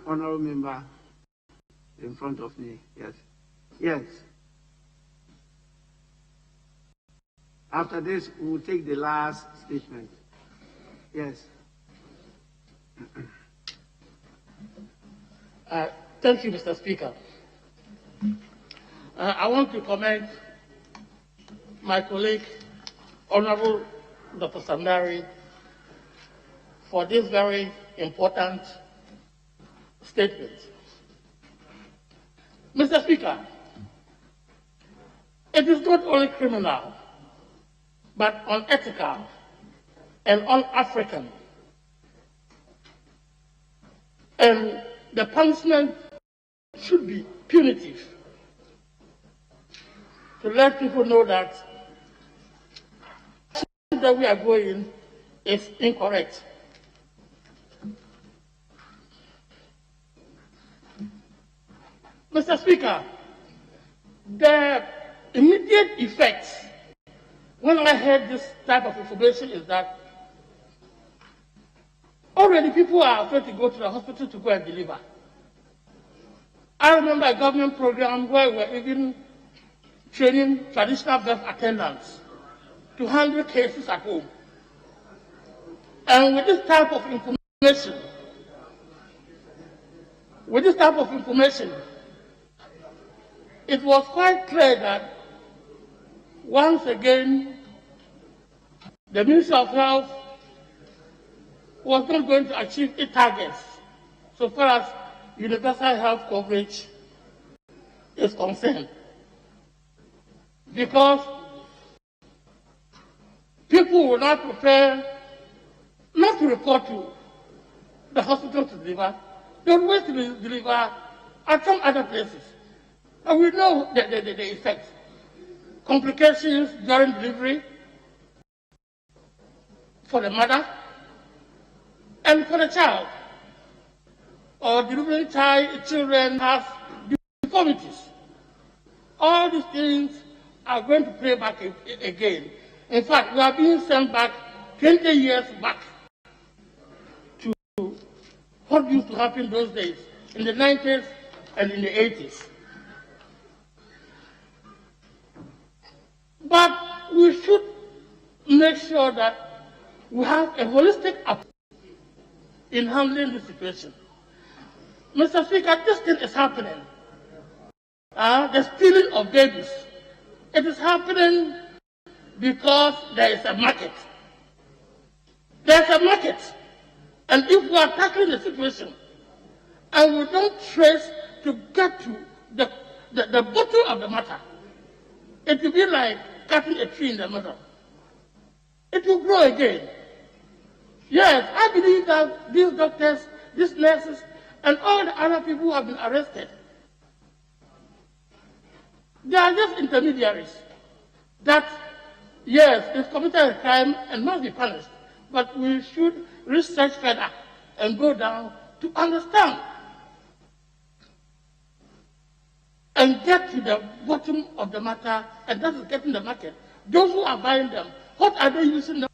honorable member in front of me. Yes. Yes. After this, we will take the last statement. Yes. Thank you, Mr. Speaker. I want to commend my colleague, Honorable Dr. Sandari, for this very important statement. Mr. Speaker, it is not only criminal, but unethical and un-African. And the punishment should be punitive to let people know that that we are going is incorrect. Mr. Speaker, the immediate effects when I heard this type of information is that already people are afraid to go to the hospital to go and deliver. I remember a government program where we were even training traditional birth attendants to handle cases at home. And with this type of information, it was quite clear that once again, the Ministry of Health was not going to achieve its targets so far as universal health coverage is concerned. Because people will not prefer not to report to the hospital to deliver. They will wait to deliver at some other places. And we know the effects. Complications during delivery for the mother and for the child. Or delivering children have deformities. All these things are going to play back again. In fact, we are being sent back 20 years back to what used to happen those days, in the 90s and in the 80s. But we should make sure that we have a holistic approach in handling the situation. Mr. Speaker, this thing is happening. The stealing of babies. It is happening because there is a market. There's a market. And if we are tackling the situation and we don't trace to get to the bottom of the matter, it will be like cutting a tree in the middle. It will grow again. Yes, I believe that these doctors, these nurses, and all the other people who have been arrested, they are just intermediaries that, yes, they've committed a crime and must be punished. But we should research further and go down to understand and get to the bottom of the matter, and that is getting the market. Those who are buying them, what are they using them?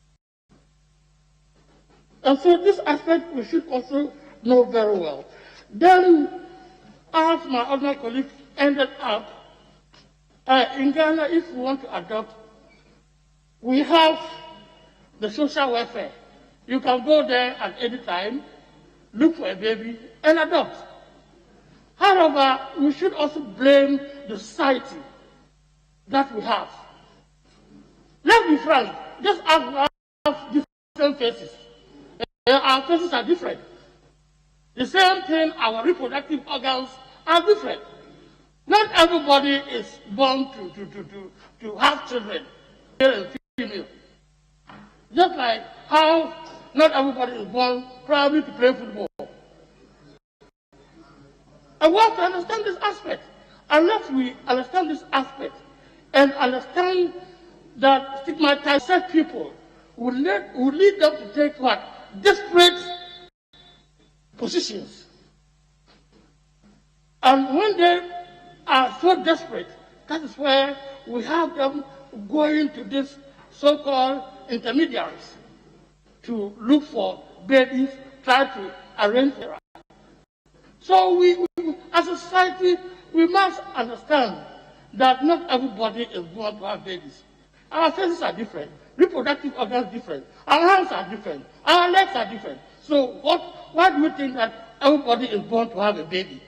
And so this aspect we should also know very well. Then, as my other colleague ended up, in Ghana, if we want to adopt, we have the social welfare. You can go there at any time, look for a baby, and adopt. However, we should also blame the society that we have. Let's be frank, just as we have different faces, our faces are different. The same thing, our reproductive organs are different. Not everybody is born to have children, male and female. Just like how not everybody is born probably to play football. And we have to understand this aspect. Unless we understand this aspect and understand that stigmatized people will lead them to take what? Desperate positions. And when they are so desperate, that is where we have them going to these so-called intermediaries to look for babies, try to arrange their life. So as a society, we must understand that not everybody is born to have babies. Our faces are different, reproductive organs different, our hands are different, our legs are different. So why do we think that everybody is born to have a baby?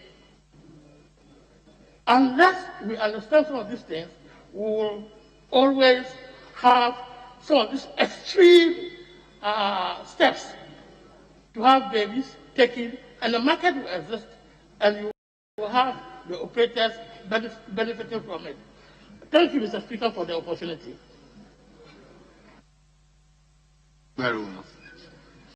Unless we understand some of these things, we will always have some of these extreme steps to have babies taken, and the market will exist, and you will have the operators benefiting from it. Thank you, Mr. Speaker, for the opportunity. Very well.